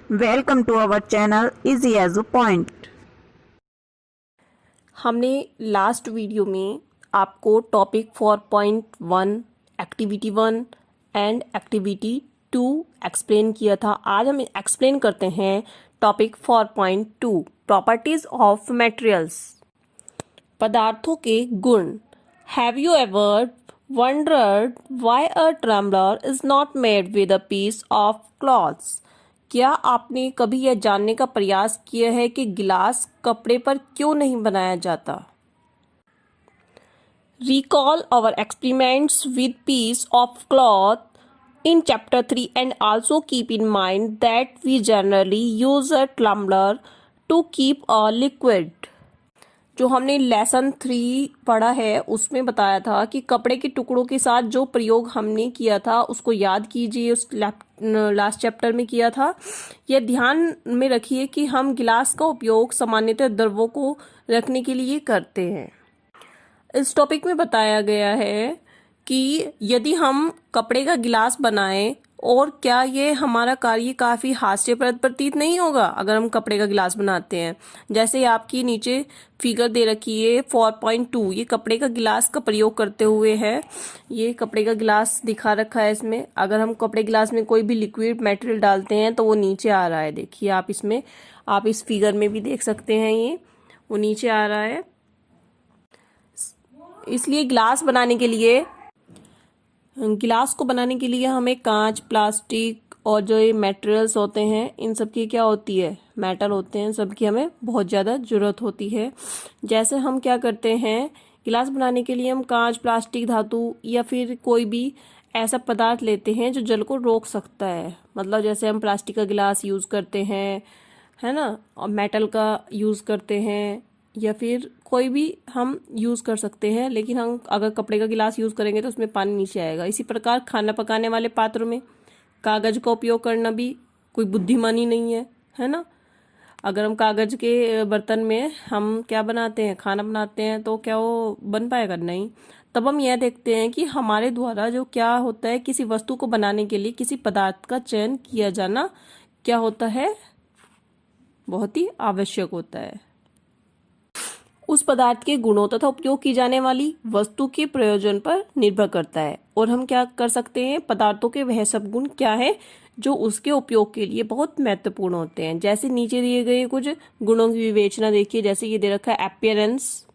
Welcome to our channel easy as a point. हमने last video में आपको topic 4.1 activity 1 and activity 2 explain किया था। आज हम एक्सप्लेन करते हैं टॉपिक 4.2 प्रॉपर्टीज ऑफ मटेरियल्स, पदार्थों के गुण। Have you ever wondered why a tumbler is not made with a piece of cloths? क्या आपने कभी यह जानने का प्रयास किया है कि गिलास कपड़े पर क्यों नहीं बनाया जाता? Recall our experiments with piece of cloth in chapter 3 and also keep in mind that we generally use a tumbler to keep a liquid. जो हमने लेसन 3 पढ़ा है उसमें बताया था कि कपड़े के टुकड़ों के साथ जो प्रयोग हमने किया था उसको याद कीजिए, उस लास्ट चैप्टर में किया था। यह ध्यान में रखिए कि हम गिलास का उपयोग सामान्यतः द्रवों को रखने के लिए करते हैं। इस टॉपिक में बताया गया है कि यदि हम कपड़े का गिलास बनाएं और क्या ये हमारा कार्य काफ़ी हास्यप्रद प्रतीत नहीं होगा अगर हम कपड़े का गिलास बनाते हैं। जैसे आपकी नीचे फिगर दे रखी है 4.2, ये कपड़े का गिलास का प्रयोग करते हुए है। ये कपड़े का गिलास दिखा रखा है इसमें। अगर हम कपड़े गिलास में कोई भी लिक्विड मटेरियल डालते हैं तो वो नीचे आ रहा है। देखिए आप इसमें, आप इस फिगर में भी देख सकते हैं, ये वो नीचे आ रहा है। इसलिए गिलास को बनाने के लिए हमें कांच, प्लास्टिक और जो ये मटेरियल्स होते हैं इन सब की क्या होती है, मेटल होते हैं, सबकी हमें बहुत ज़्यादा ज़रूरत होती है। जैसे हम क्या करते हैं, गिलास बनाने के लिए हम कांच, प्लास्टिक, धातु या फिर कोई भी ऐसा पदार्थ लेते हैं जो जल को रोक सकता है। मतलब जैसे हम प्लास्टिक का गिलास यूज़ करते हैं, है ना, और मेटल का यूज़ करते हैं या फिर कोई भी हम यूज़ कर सकते हैं। लेकिन हम अगर कपड़े का गिलास यूज़ करेंगे तो उसमें पानी नीचे आएगा। इसी प्रकार खाना पकाने वाले पात्रों में कागज़ का उपयोग करना भी कोई बुद्धिमानी नहीं है, है ना। अगर हम कागज़ के बर्तन में हम क्या बनाते हैं, खाना बनाते हैं, तो क्या वो बन पाएगा? नहीं। तब हम यह देखते हैं कि हमारे द्वारा जो क्या होता है, किसी वस्तु को बनाने के लिए किसी पदार्थ का चयन किया जाना क्या होता है, बहुत ही आवश्यक होता है। उस पदार्थ के गुणों तथा उपयोग की जाने वाली वस्तु के प्रयोजन पर निर्भर करता है। और हम क्या कर सकते हैं, पदार्थों के वह सब गुण क्या है जो उसके उपयोग के लिए बहुत महत्वपूर्ण होते हैं। जैसे नीचे दिए गए कुछ गुणों की विवेचना देखिए। जैसे ये दे रखा है अपीयरेंस,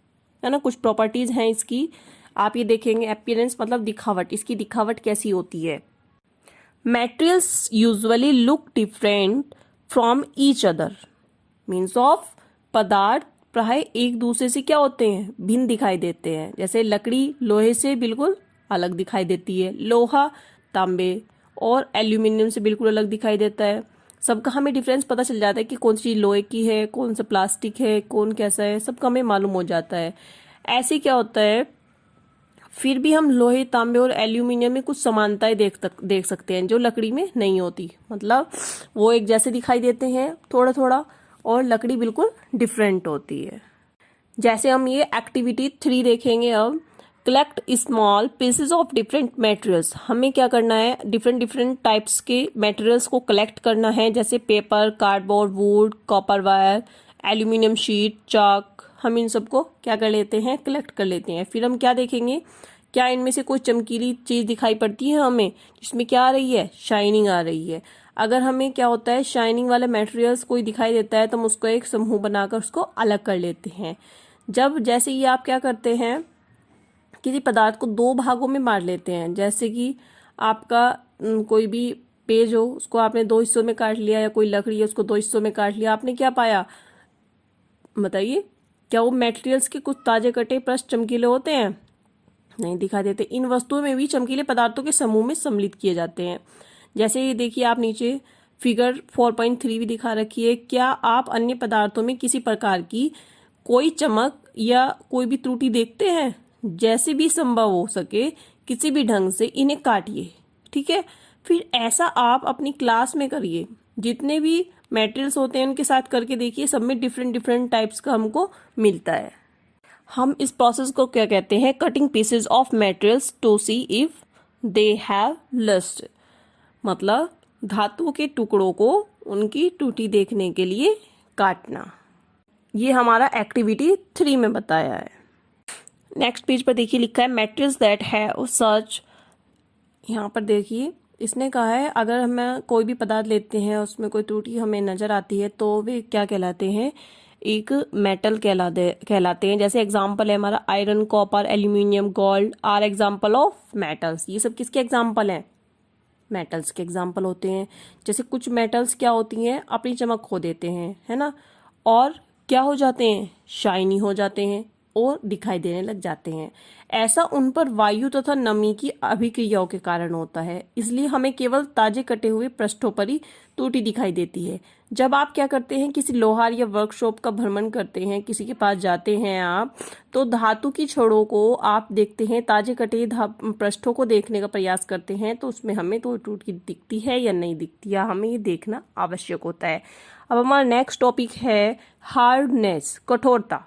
है ना, कुछ प्रॉपर्टीज हैं इसकी। आप ये देखेंगे, अपीयरेंस मतलब दिखावट, इसकी दिखावट कैसी होती है। Materials usually look different from each other, means of पदार्थ प्राय एक दूसरे से क्या होते हैं, भिन्न दिखाई देते हैं। जैसे लकड़ी लोहे से बिल्कुल अलग दिखाई देती है, लोहा तांबे और एल्यूमिनियम से बिल्कुल अलग दिखाई देता है। सबका हमें डिफरेंस पता चल जाता है कि कौन सी चीज़ लोहे की है, कौन सा प्लास्टिक है, कौन कैसा है, सबका हमें मालूम हो जाता है। ऐसे क्या होता है, फिर भी हम लोहे, तांबे और एल्यूमिनियम में कुछ समानताएं देख सकते हैं जो लकड़ी में नहीं होती। मतलब वो एक जैसे दिखाई देते हैं थोड़ा थोड़ा, और लकड़ी बिल्कुल डिफरेंट होती है। जैसे हम ये एक्टिविटी 3 देखेंगे अब, collect small pieces of different materials. हमें क्या करना है, डिफरेंट टाइप्स के मटेरियल्स को कलेक्ट करना है। जैसे paper, cardboard, wood, copper wire, aluminium sheet, chalk. हम इन सबको क्या कर लेते हैं, कलेक्ट कर लेते हैं। फिर हम क्या देखेंगे, क्या इनमें से कोई चमकीली चीज़ दिखाई पड़ती है हमें, जिसमें क्या आ रही है, शाइनिंग आ रही है। अगर हमें क्या होता है, शाइनिंग वाले मटेरियल्स कोई दिखाई देता है तो हम उसको एक समूह बनाकर उसको अलग कर लेते हैं। जब जैसे ये आप क्या करते हैं, किसी पदार्थ को 2 भागों में बांट लेते हैं। जैसे कि आपका कोई भी पेज हो, उसको आपने 2 हिस्सों में काट लिया, या कोई लकड़ी है उसको 2 हिस्सों में काट लिया, आपने क्या पाया, बताइए, क्या वो मटेरियल्स के कुछ ताजे कटे पृष्ठ चमकीले होते हैं? नहीं दिखाई देते। इन वस्तुओं में भी चमकीले पदार्थों के समूह में सम्मिलित किए जाते हैं। जैसे ये देखिए, आप नीचे फिगर 4.3 भी दिखा रखी है। क्या आप अन्य पदार्थों में किसी प्रकार की कोई चमक या कोई भी त्रुटि देखते हैं? जैसे भी संभव हो सके किसी भी ढंग से इन्हें काटिए, ठीक है। फिर ऐसा आप अपनी क्लास में करिए, जितने भी मटेरियल्स होते हैं उनके साथ करके देखिए, सब में डिफरेंट टाइप्स का हमको मिलता है। हम इस प्रोसेस को क्या कहते हैं, cutting pieces of materials to see if they have lust. मतलब धातु के टुकड़ों को उनकी टूटी देखने के लिए काटना। ये हमारा एक्टिविटी 3 में बताया है। नेक्स्ट पेज पर देखिए लिखा है मटेरियल्स दैट हैव सच। यहाँ पर देखिए इसने कहा है अगर हम कोई भी पदार्थ लेते हैं उसमें कोई त्रुटि हमें नजर आती है तो वे क्या कहलाते हैं, एक मेटल कहलाते हैं। जैसे एग्जाम्पल है हमारा iron, copper, aluminium, gold are example of metals. ये सब किसके एग्जाम्पल हैं, मेटल्स के एग्जाम्पल होते हैं। जैसे कुछ मेटल्स क्या होती हैं, अपनी चमक खो देते हैं, है ना, और क्या हो जाते हैं, शाइनी हो जाते हैं और दिखाई देने लग जाते हैं। ऐसा उन पर वायु तथा नमी की अभिक्रियाओं के कारण होता है, इसलिए हमें केवल ताजे कटे हुए पृष्ठों पर ही त्रुटि दिखाई देती है। जब आप क्या करते हैं, किसी लोहार या वर्कशॉप का भ्रमण करते हैं, किसी के पास जाते हैं आप, तो धातु की छड़ों को आप देखते हैं, ताजे कटे पृष्ठों को देखने का प्रयास करते हैं, तो उसमें हमें तो त्रुटि दिखती है या नहीं दिखती है, हमें ये देखना आवश्यक होता है। अब हमारा नेक्स्ट टॉपिक है हार्डनेस, कठोरता।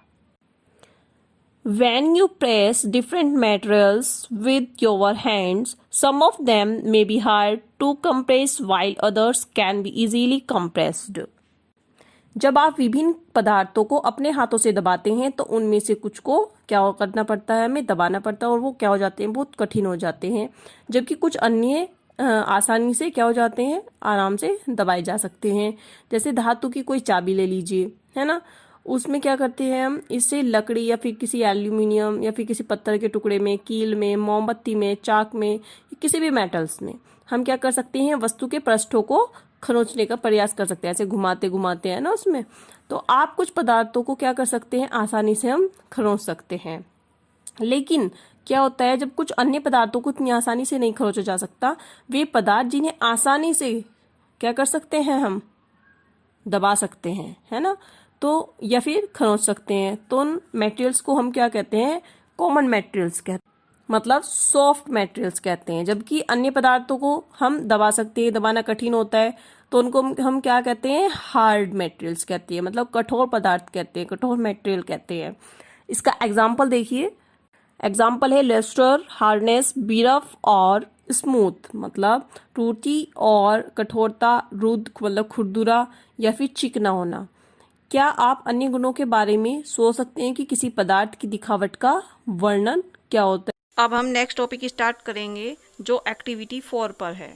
When you press different materials with your hands, some of them may be hard to compress while others can be easily compressed. जब आप विभिन्न पदार्थों को अपने हाथों से दबाते हैं तो उनमें से कुछ को क्या करना पड़ता है, हमें दबाना पड़ता है और वो क्या हो जाते हैं, बहुत कठिन हो जाते हैं, जबकि कुछ अन्य आसानी से क्या हो जाते हैं, आराम से दबाए जा सकते हैं। जैसे धातु की कोई चाबी ले लीजिए, है ना, उसमें क्या करते हैं हम, इससे लकड़ी या फिर किसी एल्यूमिनियम या फिर किसी पत्थर के टुकड़े में, कील में, मोमबत्ती में, चाक में, किसी भी मेटल्स में हम क्या कर सकते हैं, वस्तु के पृष्ठों को खरोंचने का प्रयास कर सकते हैं, ऐसे घुमाते घुमाते हैं ना उसमें। तो आप कुछ पदार्थों को क्या कर सकते हैं, आसानी से हम खरोंच सकते हैं। लेकिन क्या होता है, जब कुछ अन्य पदार्थों को इतनी आसानी से नहीं खरोंचा जा सकता, वे पदार्थ जिन्हें आसानी से क्या कर सकते हैं, हम दबा सकते हैं, है ना, तो या फिर खरोंच सकते हैं, तो उन मटेरियल्स को हम क्या कहते हैं, कॉमन मटेरियल्स कहते हैं, मतलब सॉफ्ट मटेरियल्स कहते हैं। जबकि अन्य पदार्थों को हम दबा सकते हैं, दबाना कठिन होता है, तो उनको हम क्या कहते हैं, हार्ड मटेरियल्स कहते हैं, मतलब कठोर पदार्थ कहते हैं, कठोर मटेरियल कहते हैं। इसका एग्जाम्पल देखिए, एग्जाम्पल है लस्टर, हार्डनेस, बिरफ और स्मूथ, मतलब टूटी और कठोरता, रुद्ध मतलब खुरदुरा या फिर चिकना होना। क्या आप अन्य गुणों के बारे में सोच सकते हैं कि किसी पदार्थ की दिखावट का वर्णन क्या होता है। अब हम नेक्स्ट टॉपिक स्टार्ट करेंगे जो एक्टिविटी 4 पर है।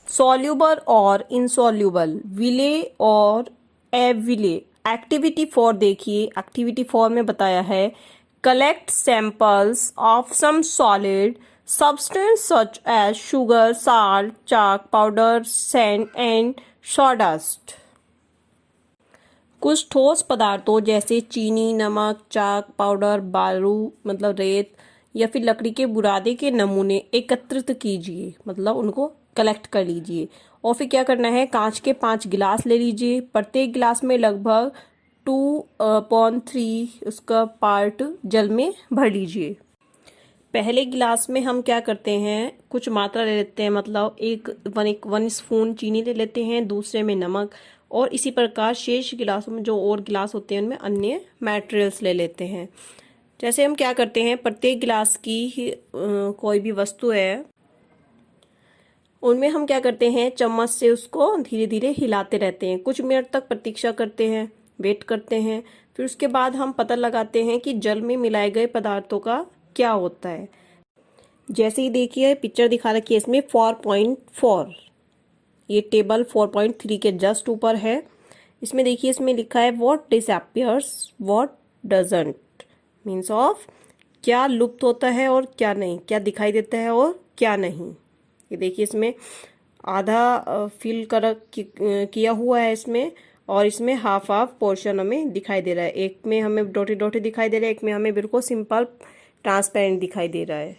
सॉल्यूबल और इनसॉल्यूबल, विले और एविले। एक्टिविटी 4 देखिए, एक्टिविटी 4 में बताया है collect samples of some solid substance such as sugar, salt, chalk, powder, sand and sawdust। कुछ ठोस पदार्थों जैसे चीनी, नमक, चाक, पाउडर, बालू मतलब रेत या फिर लकड़ी के बुरादे के नमूने एकत्रित कीजिए, मतलब उनको कलेक्ट कर लीजिए। और फिर क्या करना है, कांच के 5 गिलास ले लीजिए, प्रत्येक गिलास में लगभग 2/3 उसका पार्ट जल में भर लीजिए। पहले गिलास में हम क्या करते हैं, कुछ मात्रा ले लेते हैं, मतलब वन स्पून चीनी ले लेते हैं, दूसरे में नमक, और इसी प्रकार शेष गिलासों में जो और गिलास होते हैं उनमें अन्य मटेरियल्स ले लेते हैं। जैसे हम क्या करते हैं, प्रत्येक गिलास की कोई भी वस्तु है उनमें हम क्या करते हैं, चम्मच से उसको धीरे धीरे हिलाते रहते हैं, कुछ मिनट तक प्रतीक्षा करते हैं, वेट करते हैं। फिर उसके बाद हम पता लगाते हैं कि जल में मिलाए गए पदार्थों का क्या होता है। जैसे ही देखिए पिक्चर दिखा रखी है इसमें 4.4, ये टेबल 4.3 के जस्ट ऊपर है। इसमें देखिए, इसमें लिखा है what disappears what doesn't, means of क्या लुप्त होता है और क्या नहीं, क्या दिखाई देता है और क्या नहीं। ये देखिए इसमें आधा फिल किया हुआ है इसमें, और इसमें हाफ पोर्शन हमें दिखाई दे रहा है। एक में हमें डॉटे डॉटे दिखाई दे रहा है, एक में हमें बिल्कुल सिंपल ट्रांसपेरेंट दिखाई दे रहा है।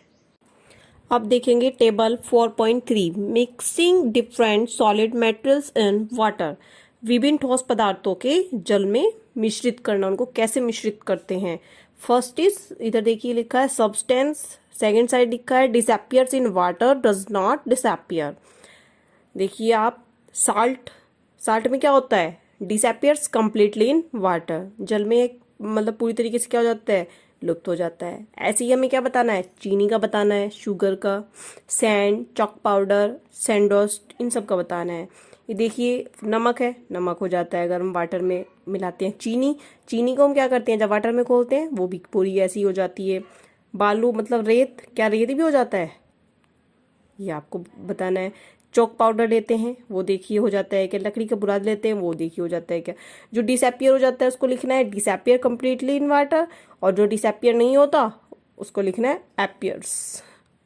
अब देखेंगे table 4.3 mixing different solid materials in water. विभिन्न ठोस पदार्थों के जल में मिश्रित करना, उनको कैसे मिश्रित करते हैं। फर्स्ट इज, इधर देखिए लिखा है सब्सटेंस, सेकंड साइड लिखा है disappears in water, does not disappear. देखिए आप, साल्ट में क्या होता है, डिसअपियर्स कंप्लीटली इन वाटर, जल में मतलब पूरी तरीके से क्या हो जाता है, लुप्त हो जाता है। ऐसे ही हमें क्या बताना है, चीनी का बताना है, शुगर का, सैंड, चॉक पाउडर, सैंडोस्ट, इन सब का बताना है। ये देखिए नमक है, नमक हो जाता है अगर हम वाटर में मिलाते हैं। चीनी, चीनी को हम क्या करते हैं जब वाटर में खोलते हैं वो भी पूरी ऐसी हो जाती है। बालू मतलब रेत, क्या रेत भी हो जाता है, ये आपको बताना है। चॉक पाउडर लेते हैं, वो देखिए हो जाता है क्या। लकड़ी का बुराद लेते हैं, वो देखिए हो जाता है क्या। जो डिसअपियर हो जाता है उसको लिखना है डिसअपियर कम्प्लीटली इन वाटर, और जो डिसअपियर नहीं होता उसको लिखना है एपियर्स,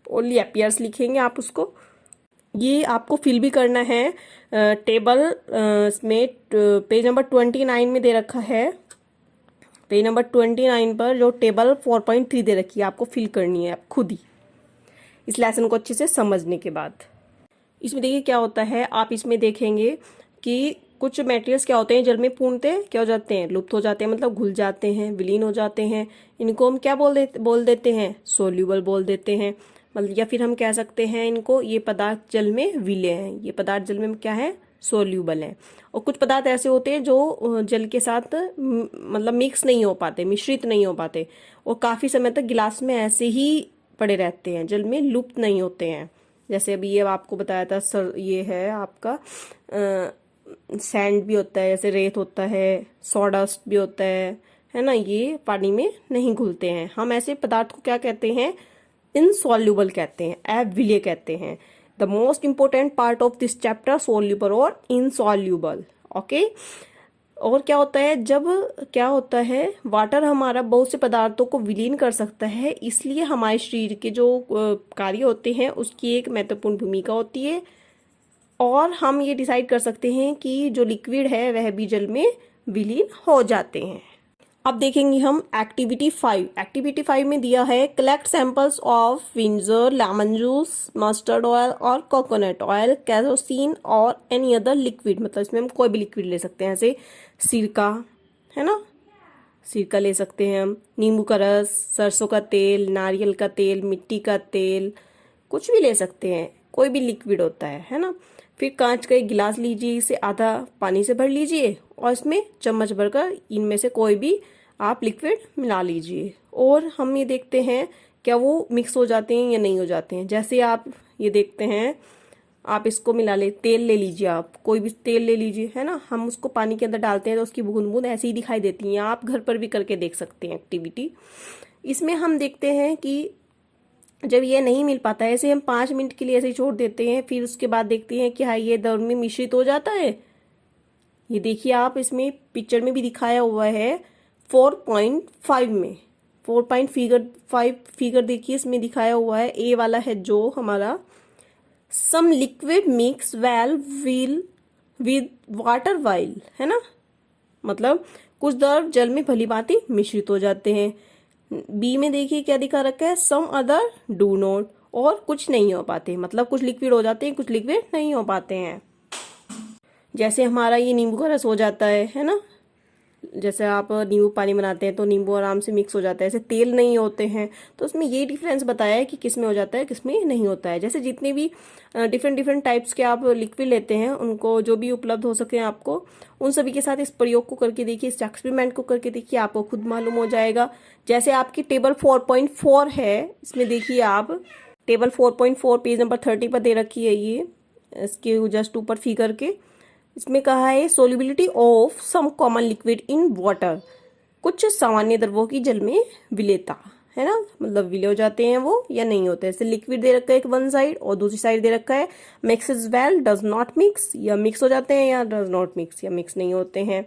ओनली एपियर्स लिखेंगे आप उसको। ये आपको फिल भी करना है टेबल में, पेज नंबर 29 में दे रखा है। पेज नंबर 29 पर जो टेबल 4.3 दे रखी है आपको फिल करनी है आप खुद ही, इस लेसन को अच्छे से समझने के बाद। इसमें देखिए क्या होता है, आप इसमें देखेंगे कि कुछ मटेरियल्स क्या होते हैं जल में पूर्णतः क्या हो जाते हैं, लुप्त हो जाते हैं, मतलब घुल जाते हैं, विलीन हो जाते हैं। इनको हम क्या बोल देते हैं, सोल्यूबल बोल देते हैं। मतलब या फिर हम कह सकते हैं इनको, ये पदार्थ जल में विलय हैं, ये पदार्थ जल में क्या है, सोल्यूबल है। और कुछ पदार्थ ऐसे होते हैं जो जल के साथ मतलब मिक्स नहीं हो पाते, मिश्रित नहीं हो पाते, और काफी समय तक गिलास में ऐसे ही पड़े रहते हैं, जल में लुप्त नहीं होते हैं। जैसे अभी ये आपको बताया था सर, ये है आपका सैंड भी होता है, जैसे रेत होता है, सॉडस्ट भी होता है ना, ये पानी में नहीं घुलते हैं। हम ऐसे पदार्थ को क्या कहते हैं, इनसॉल्यूबल कहते हैं, अविलय कहते हैं। The most important part of this chapter, soluble और इनसॉल्यूबल। ओके, और क्या होता है, जब क्या होता है वाटर हमारा बहुत से पदार्थों को विलीन कर सकता है, इसलिए हमारे शरीर के जो कार्य होते हैं उसकी एक महत्वपूर्ण भूमिका होती है। और हम ये डिसाइड कर सकते हैं कि जो लिक्विड है वह भी जल में विलीन हो जाते हैं। अब देखेंगे हम एक्टिविटी 5। एक्टिविटी 5 में दिया है collect samples of vinegar, lemon juice, mustard oil और कोकोनट ऑयल, केरोसिन और एनी अदर लिक्विड। मतलब इसमें हम कोई भी लिक्विड ले सकते हैं, जैसे सिरका है ना, सिरका ले सकते हैं हम, नींबू का रस, सरसों का तेल, नारियल का तेल, मिट्टी का तेल, कुछ भी ले सकते हैं, कोई भी लिक्विड होता है ना। फिर कांच का एक गिलास लीजिए, इसे आधा पानी से भर लीजिए और इसमें चम्मच भरकर इनमें से कोई भी आप लिक्विड मिला लीजिए, और हम ये देखते हैं क्या वो मिक्स हो जाते हैं या नहीं हो जाते हैं। जैसे आप ये देखते हैं, आप इसको मिला ले, तेल ले लीजिए, आप कोई भी तेल ले लीजिए है ना, हम उसको पानी के अंदर डालते हैं तो उसकी बूंद बूंद ऐसी ही दिखाई देती हैं। आप घर पर भी करके देख सकते हैं एक्टिविटी। इसमें हम देखते हैं कि जब ये नहीं मिल पाता है, ऐसे हम 5 मिनट के लिए ऐसे ही छोड़ देते हैं, फिर उसके बाद देखते हैं कि हाँ ये दर में मिश्रित हो जाता है। ये देखिए आप, इसमें पिक्चर में भी दिखाया हुआ है 4.5 में, 4.5 फिगर देखिए इसमें दिखाया हुआ है। ए वाला है जो हमारा some liquid mix well with water while, है ना, मतलब कुछ द्रव जल में भली भांति मिश्रित हो जाते हैं। बी में देखिए क्या दिखा रखा है, सम अदर डू नॉट, और कुछ नहीं हो पाते, मतलब कुछ लिक्विड हो जाते हैं, कुछ लिक्विड नहीं हो पाते हैं। जैसे हमारा ये नींबू का रस हो जाता है ना, जैसे आप नींबू पानी बनाते हैं तो नींबू आराम से मिक्स हो जाता है, ऐसे तेल नहीं होते हैं। तो उसमें ये डिफरेंस बताया है कि किस में हो जाता है, किस में नहीं होता है। जैसे जितने भी डिफरेंट टाइप्स के आप लिक्विड लेते हैं, उनको जो भी उपलब्ध हो सके आपको, उन सभी के साथ इस प्रयोग को करके देखिए, इस एक्सपेरिमेंट को करके देखिए, आपको खुद मालूम हो जाएगा। जैसे आपकी टेबल 4.4 है, इसमें देखिए आप टेबल 4.4 पेज नंबर 30 पर दे रखी है, ये इसके जस्ट ऊपर फिगर के, इसमें कहा है solubility of some common liquid in water, कुछ सामान्य द्रवों की जल में विलेयता, है ना, मतलब विलय हो जाते हैं वो या नहीं होते। ऐसे लिक्विड दे रखा है एक वन साइड, और दूसरी साइड दे रखा है mixes well, does not mix, या मिक्स हो जाते हैं, या डज नॉट मिक्स, या मिक्स नहीं होते हैं,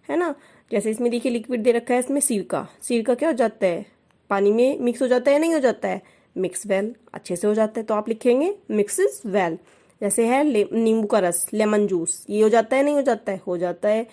है ना। जैसे इसमें देखिए लिक्विड दे रखा है, इसमें सिरका, सिरका क्या हो जाता है, पानी में मिक्स हो जाता है, नहीं हो जाता है, मिक्स वेल, अच्छे से हो जाता है, तो आप लिखेंगे मिक्सेस वेल। जैसे है नींबू का रस, लेमन जूस, ये हो जाता है, नहीं हो जाता है, हो जाता है,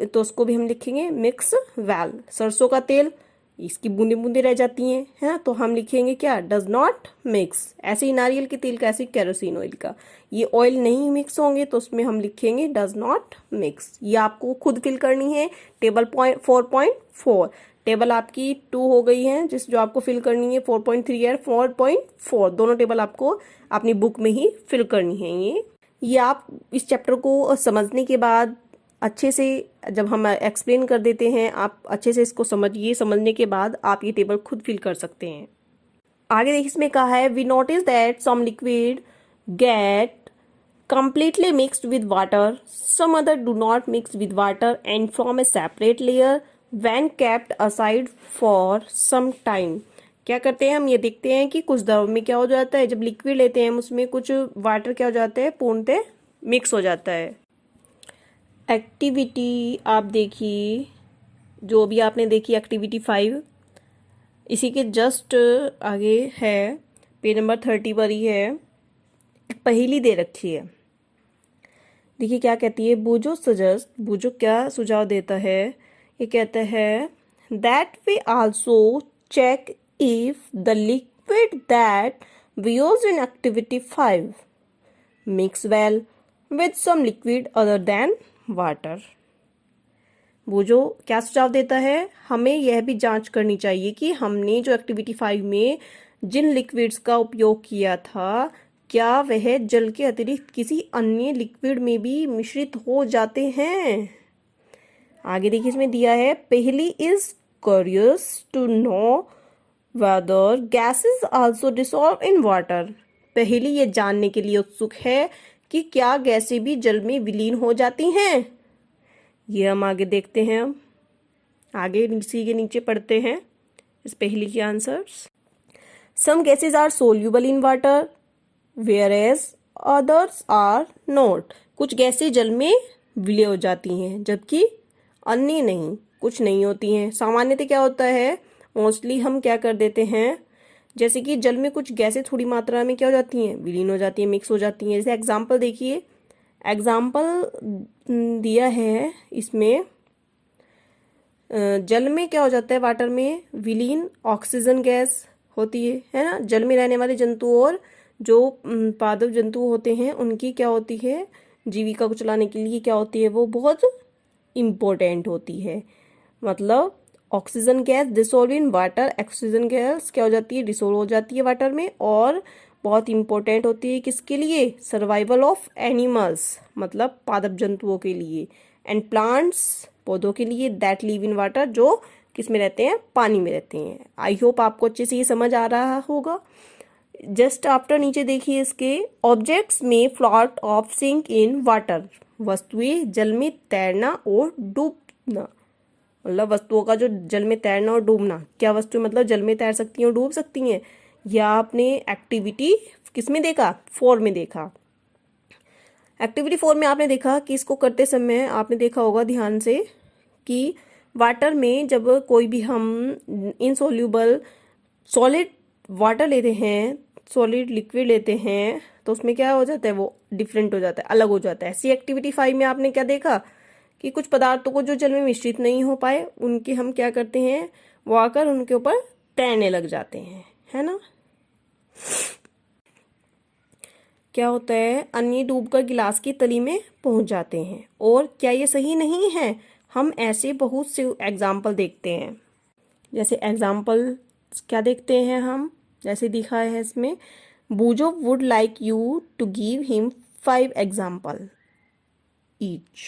तो उसको भी हम लिखेंगे मिक्स वेल। सरसों का तेल, इसकी बूंदे बूंदे रह जाती हैं, है ना, तो हम लिखेंगे क्या, डज नॉट मिक्स। ऐसे ही नारियल के तेल का, ऐसे ही केरोसिन ऑयल का, ये ऑयल नहीं मिक्स होंगे तो उसमें हम लिखेंगे डज नॉट मिक्स। ये आपको खुद फिल करनी है। टेबल 4.4 टेबल आपकी 2 हो गई है, जो आपको फिल करनी है 4.3 है, 4.4 दोनों टेबल आपको अपनी बुक में ही फिल करनी है। ये आप इस चैप्टर को समझने के बाद अच्छे से, जब हम एक्सप्लेन कर देते हैं, आप अच्छे से इसको समझने के बाद आप ये टेबल खुद फिल कर सकते हैं। आगे देखिए इसमें कहा है we notice that some liquid get completely mixed with water, some other do not mix with water and form a separate layer when kept aside for some time। क्या करते हैं हम, ये देखते हैं कि कुछ दवाओं में क्या हो जाता है, जब लिक्विड लेते हैं हम उसमें कुछ वाटर क्या हो जाता है, पूर्णतः मिक्स हो जाता है। एक्टिविटी आप देखिए, जो भी आपने देखी एक्टिविटी 5, इसी के जस्ट आगे है, पेज नंबर 30 पर ही है, एक पहेली दे रखी है। देखिए क्या कहती है, बूझो क्या सुझाव देता है, ये कहता है that we also check if the liquid that we use in activity 5 mix well with some liquid other than water. Boojho क्या सुझाव देता है, हमें यह भी जांच करनी चाहिए कि हमने जो एक्टिविटी 5 में जिन लिक्विड्स का उपयोग किया था, क्या वह जल के अतिरिक्त किसी अन्य लिक्विड में भी मिश्रित हो जाते हैं। आगे देखिए इसमें दिया है, पहली is curious to know whether gases also dissolve in water. पहली ये जानने के लिए उत्सुक है कि क्या गैसें भी जल में विलीन हो जाती हैं। ये हम आगे देखते हैं, हम आगे इसी के नीचे पढ़ते हैं इस पहली के answers. Some gases are soluble in water whereas others are not। कुछ गैसें जल में विलय हो जाती हैं जबकि अन्य नहीं, कुछ नहीं होती हैं। सामान्यतः क्या होता है, मोस्टली हम क्या कर देते हैं, जैसे कि जल में कुछ गैसें थोड़ी मात्रा में क्या हो जाती हैं, विलीन हो जाती हैं, मिक्स हो जाती हैं। जैसे एग्जाम्पल देखिए, एग्जाम्पल दिया है इसमें, जल में क्या हो जाता है, वाटर में विलीन ऑक्सीजन गैस होती है ना। जल में रहने वाले जंतु और जो पादप जंतु होते हैं उनकी क्या होती है, जीविका को चलाने के लिए क्या होती है, वो बहुत इम्पोर्टेंट होती है। मतलब oxygen gas dissolve in water, oxygen gas क्या हो जाती है, डिसॉल्व हो जाती है वाटर में, और बहुत इम्पोर्टेंट होती है किसके लिए, सर्वाइवल ऑफ एनिमल्स, मतलब पादप जंतुओं के लिए, एंड प्लांट्स, पौधों के लिए, दैट लिव इन वाटर, जो किस में रहते हैं, पानी में रहते हैं। आई होप आपको अच्छे से ये समझ आ रहा होगा। जस्ट आफ्टर नीचे देखिए इसके, ऑब्जेक्ट्स में float off sink in water, वस्तुएं जल में तैरना और डूबना, मतलब वस्तुओं का जो जल में तैरना और डूबना, क्या वस्तु मतलब जल में तैर सकती हैं और डूब सकती हैं। यह आपने एक्टिविटी किस में देखा, 4 में देखा। एक्टिविटी 4 में आपने देखा कि इसको करते समय आपने देखा होगा ध्यान से कि वाटर में जब कोई भी हम इनसोल्यूबल सॉलिड वाटर लेते हैं, सॉलिड लिक्विड लेते हैं, तो उसमें क्या हो जाता है, वो डिफरेंट हो जाता है, अलग हो जाता है। ऐसी एक्टिविटी 5 में आपने क्या देखा कि कुछ पदार्थों को जो जल में मिश्रित नहीं हो पाए, उनके हम क्या करते हैं, वो आकर उनके ऊपर तैरने लग जाते हैं, है ना। क्या होता है, अन्य डूबकर गिलास की तली में पहुंच जाते हैं। और क्या ये सही नहीं है, हम ऐसे बहुत से एग्जाम्पल देखते हैं। जैसे एग्जाम्पल क्या देखते हैं हम, जैसे दिखा है इसमें, Boojho would like you to give him 5 example each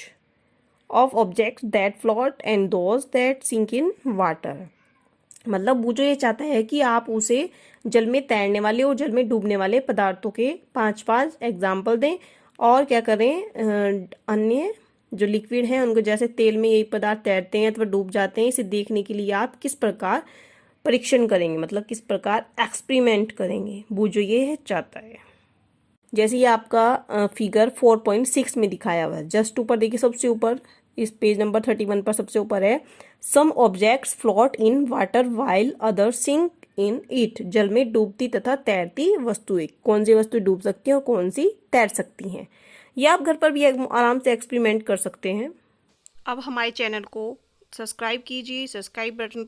of objects that float and those that sink in water. मतलब बूझो ये चाहता है कि आप उसे जल में तैरने वाले और जल में डूबने वाले पदार्थों के 5 एग्जाम्पल दें, और क्या करें, अन्य जो लिक्विड हैं उनको, जैसे तेल में यही पदार्थ तैरते हैं तो डूब जाते हैं, इसे देखने के लिए आप किस प्रकार परीक्षण करेंगे, मतलब किस प्रकार एक्सपेरिमेंट करेंगे, बूझो ये चाहता है। जैसे ये आपका फिगर 4.6 में दिखाया हुआ है, जस्ट ऊपर देखिए, सबसे ऊपर इस पेज नंबर 31 पर सबसे ऊपर है, some objects float in water while other sink in it. जल में डूबती तथा तैरती वस्तुएं, कौन सी वस्तुएं डूब सकती हैं और कौन सी तैर सकती हैं। ये आप घर पर भी आराम से एक्सपेरिमेंट कर सकते हैं। अब हमारे चैनल को सब्सक्राइब कीजिए, सब्सक्राइब बटन